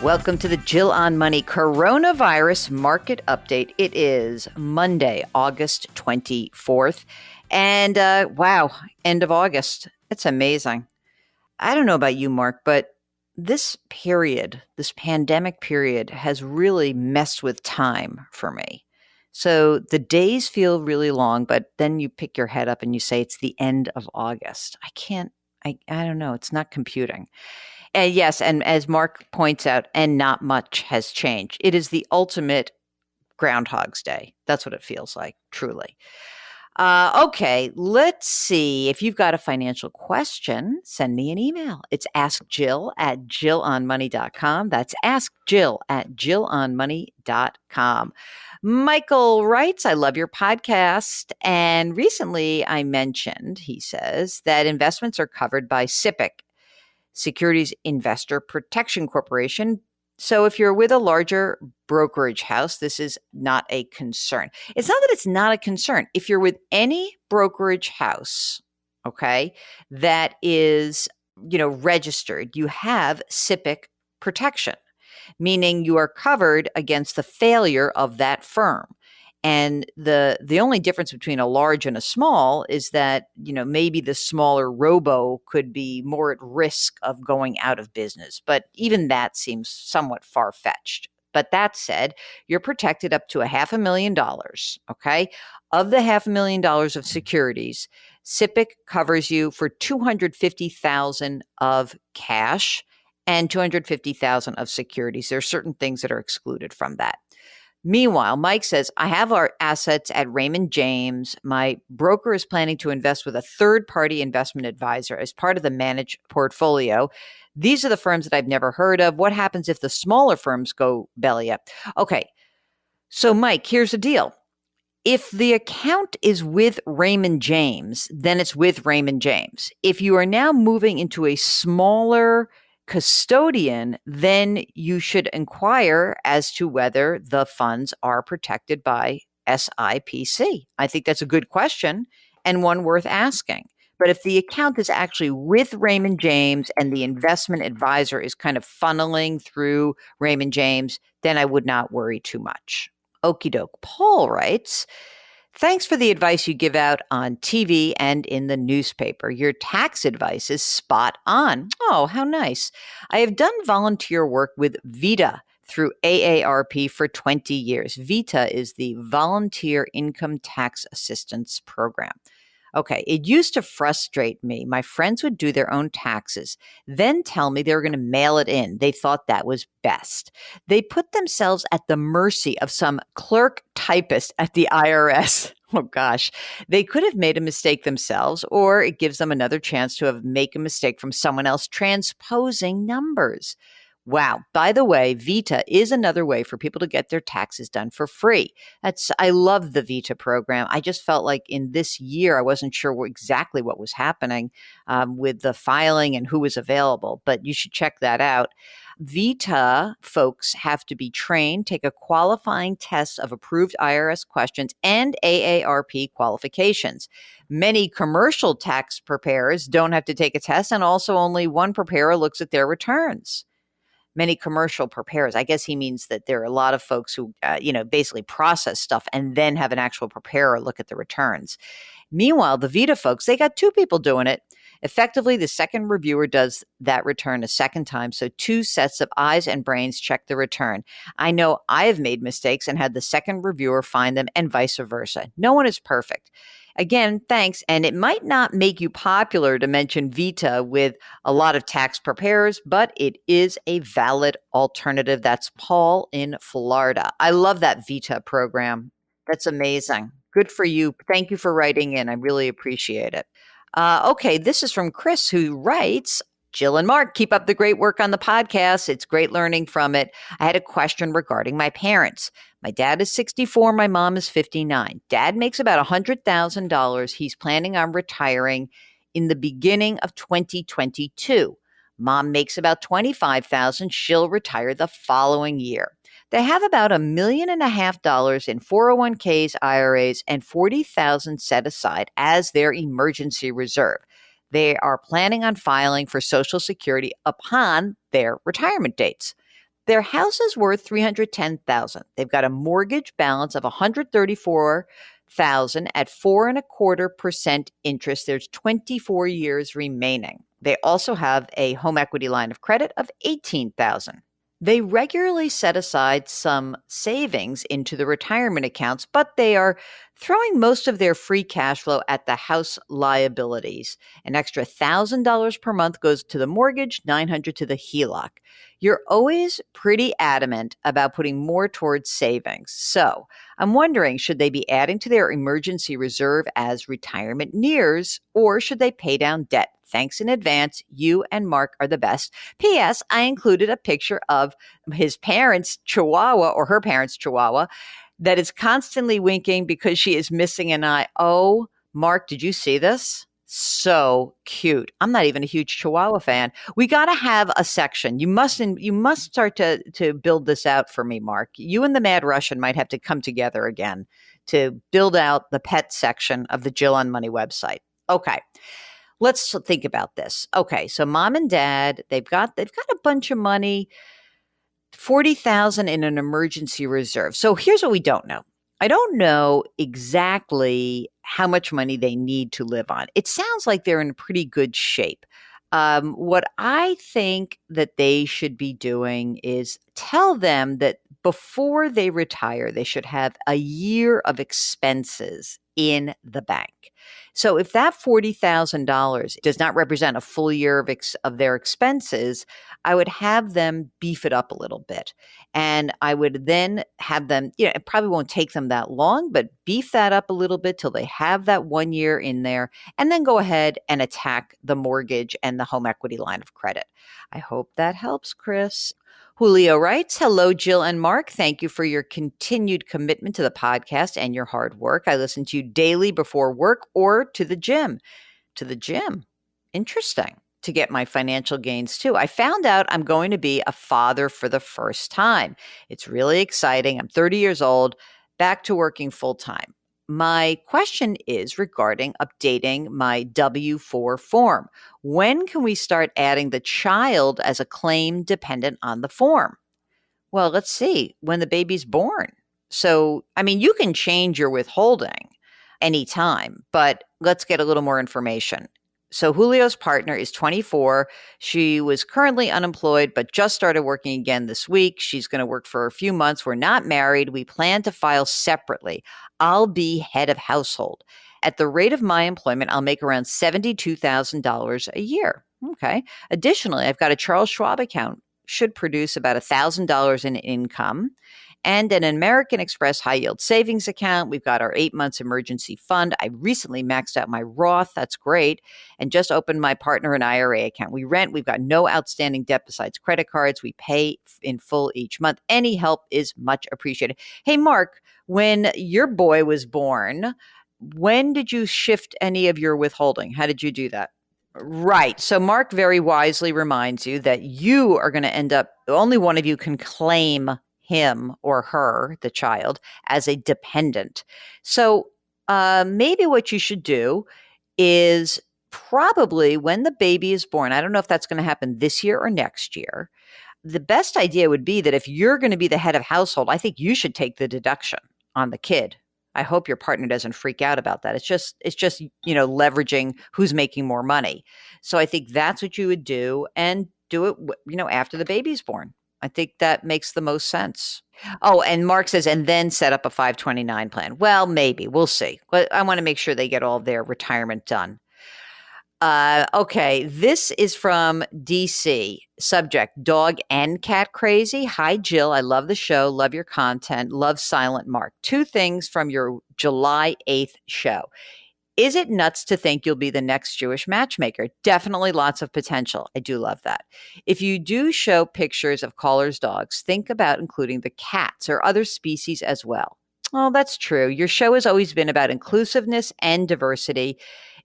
Welcome to the Jill on Money Coronavirus Market Update. It is Monday, August 24th. And wow, end of August. It's amazing. I don't know about you, Mark, but this pandemic period has really messed with time for me. So the days feel really long, but then you pick your head up and you say it's the end of August. I don't know. It's not computing. And yes, and as Mark points out, and not much has changed. It is the ultimate Groundhog's Day. That's what it feels like, truly. Okay, let's see. If you've got a financial question, send me an email. It's askjill@jillonmoney.com. That's askjill@jillonmoney.com. Michael writes, I love your podcast. And recently I mentioned, he says, that investments are covered by SIPC, Securities Investor Protection Corporation. So if you're with a larger brokerage house, this is not a concern. It's not that it's not a concern. If you're with any brokerage house, okay, that is, registered, you have SIPC protection, meaning you are covered against the failure of that firm. And the only difference between a large and a small is that, maybe the smaller robo could be more at risk of going out of business. But even that seems somewhat far-fetched. But that said, you're protected up to $500,000, okay? Of the $500,000 of securities, SIPC covers you for $250,000 of cash and $250,000 of securities. There are certain things that are excluded from that. Meanwhile, Mike says, I have our assets at Raymond James. My broker is planning to invest with a third-party investment advisor as part of the managed portfolio. These are the firms that I've never heard of. What happens if the smaller firms go belly up? Okay, so Mike, here's the deal. If the account is with Raymond James, then it's with Raymond James. If you are now moving into a smaller custodian, then you should inquire as to whether the funds are protected by SIPC. I think that's a good question and one worth asking. But if the account is actually with Raymond James and the investment advisor is kind of funneling through Raymond James, then I would not worry too much. Okie doke. Paul writes, thanks for the advice you give out on TV and in the newspaper. Your tax advice is spot on. Oh, how nice. I have done volunteer work with VITA through AARP for 20 years. VITA is the Volunteer Income Tax Assistance Program. Okay, it used to frustrate me. My friends would do their own taxes, then tell me they were going to mail it in. They thought that was best. They put themselves at the mercy of some clerk typist at the IRS. Oh gosh, they could have made a mistake themselves, or it gives them another chance to make a mistake from someone else transposing numbers. Wow. By the way, VITA is another way for people to get their taxes done for free. I love the VITA program. I just felt like in this year, I wasn't sure exactly what was happening with the filing and who was available, but you should check that out. VITA folks have to be trained, take a qualifying test of approved IRS questions and AARP qualifications. Many commercial tax preparers don't have to take a test, and also only one preparer looks at their returns. Many commercial preparers. I guess he means that there are a lot of folks who, basically process stuff and then have an actual preparer look at the returns. Meanwhile, the VITA folks, they got two people doing it. Effectively, the second reviewer does that return a second time. So two sets of eyes and brains check the return. I know I have made mistakes and had the second reviewer find them and vice versa. No one is perfect. Again, thanks. And it might not make you popular to mention VITA with a lot of tax preparers, but it is a valid alternative. That's Paul in Florida. I love that VITA program. That's amazing. Good for you. Thank you for writing in. I really appreciate it. Okay, this is from Chris, who writes, Jill and Mark, keep up the great work on the podcast. It's great learning from it. I had a question regarding my parents. My dad is 64. My mom is 59. Dad makes about $100,000. He's planning on retiring in the beginning of 2022. Mom makes about $25,000. She'll retire the following year. They have about $1.5 million in 401ks, IRAs, and $40,000 set aside as their emergency reserve. They are planning on filing for Social Security upon their retirement dates. Their house is worth 310,000. They've got a mortgage balance of 134,000 at 4.25% interest. There's 24 years remaining. They also have a home equity line of credit of 18,000. They regularly set aside some savings into the retirement accounts, but they are throwing most of their free cash flow at the house liabilities. An extra $1,000 per month goes to the mortgage, 900 to the HELOC. You're always pretty adamant about putting more towards savings. So I'm wondering, should they be adding to their emergency reserve as retirement nears, or should they pay down debt? Thanks in advance. You and Mark are the best. P.S. I included a picture of his parents' chihuahua or her parents' chihuahua that is constantly winking because she is missing an eye. Oh, Mark, did you see this? So cute. I'm not even a huge chihuahua fan. We got to have a section. You must start to build this out for me, Mark. You and the Mad Russian might have to come together again to build out the pet section of the Jill on Money website. Okay. Let's think about this. Okay, so mom and dad, they've got a bunch of money, 40,000 in an emergency reserve. So here's what we don't know. I don't know exactly how much money they need to live on. It sounds like they're in pretty good shape. What I think that they should be doing is tell them that before they retire, they should have a year of expenses in the bank. So if that $40,000 does not represent a full year of their expenses, I would have them beef it up a little bit. And I would then have them, it probably won't take them that long, but beef that up a little bit till they have that 1 year in there, and then go ahead and attack the mortgage and the home equity line of credit. I hope that helps, Chris. Julio writes, hello, Jill and Mark. Thank you for your continued commitment to the podcast and your hard work. I listen to you daily before work or to the gym. To the gym. Interesting. To get my financial gains too. I found out I'm going to be a father for the first time. It's really exciting. I'm 30 years old, back to working full time. My question is regarding updating my W-4 form. When can we start adding the child as a claim dependent on the form? Well, let's see, when the baby's born. So, I mean, you can change your withholding anytime, but let's get a little more information. So Julio's partner is 24. She was currently unemployed, but just started working again this week. She's going to work for a few months. We're not married. We plan to file separately. I'll be head of household. At the rate of my employment, I'll make around $72,000 a year. Okay. Additionally, I've got a Charles Schwab account, should produce about $1,000 in income, and an American Express high yield savings account. We've got our 8 months emergency fund. I recently maxed out my Roth. That's great. And just opened my partner and IRA account. We rent. We've got no outstanding debt besides credit cards. We pay in full each month. Any help is much appreciated. Hey, Mark, when your boy was born, when did you shift any of your withholding? How did you do that? Right. So Mark very wisely reminds you that you are going to end up, only one of you can claim him or her, the child, as a dependent. So maybe what you should do is probably when the baby is born, I don't know if that's going to happen this year or next year. The best idea would be that if you're going to be the head of household, I think you should take the deduction on the kid. I hope your partner doesn't freak out about that. It's just leveraging who's making more money. So I think that's what you would do, and do it after the baby's born. I think that makes the most sense. Oh, and Mark says, and then set up a 529 plan. Well, maybe we'll see. But I want to make sure they get all their retirement done. Okay, this is from DC. Subject, dog and cat crazy. Hi, Jill. I love the show. Love your content. Love Silent Mark. Two things from your July 8th show. Is it nuts to think you'll be the next Jewish matchmaker? Definitely lots of potential. I do love that. If you do show pictures of callers' dogs, think about including the cats or other species as well. Oh, that's true. Your show has always been about inclusiveness and diversity.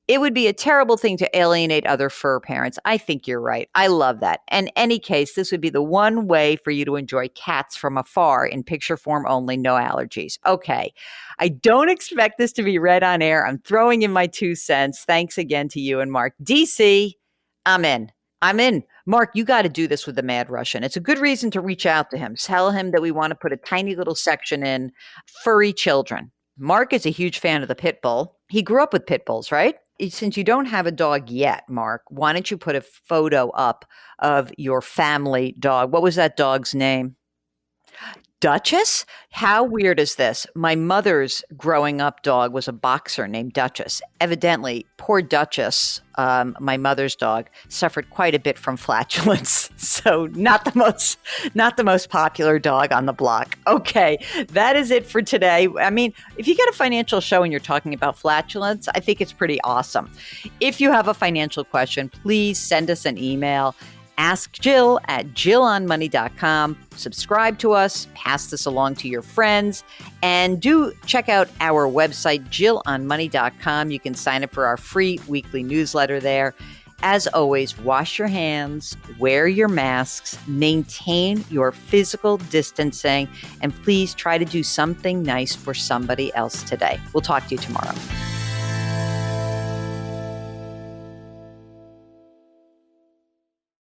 It would be a terrible thing to alienate other fur parents. I think you're right. I love that. In any case, this would be the one way for you to enjoy cats from afar in picture form only, no allergies. Okay. I don't expect this to be read on air. I'm throwing in my 2 cents. Thanks again to you and Mark. DC, I'm in. I'm in. Mark, you got to do this with the Mad Russian. It's a good reason to reach out to him. Tell him that we want to put a tiny little section in furry children. Mark is a huge fan of the pit bull. He grew up with pit bulls, right? Since you don't have a dog yet, Mark, why don't you put a photo up of your family dog? What was that dog's name? Duchess? How weird is this? My mother's growing up dog was a boxer named Duchess. Evidently, poor Duchess, my mother's dog, suffered quite a bit from flatulence. So not the most popular dog on the block. Okay, that is it for today. I mean, if you get a financial show and you're talking about flatulence, I think it's pretty awesome. If you have a financial question, please send us an email. Ask Jill at jillonmoney.com. Subscribe to us, pass this along to your friends, and do check out our website, jillonmoney.com. You can sign up for our free weekly newsletter there. As always, wash your hands, wear your masks, maintain your physical distancing, and please try to do something nice for somebody else today. We'll talk to you tomorrow.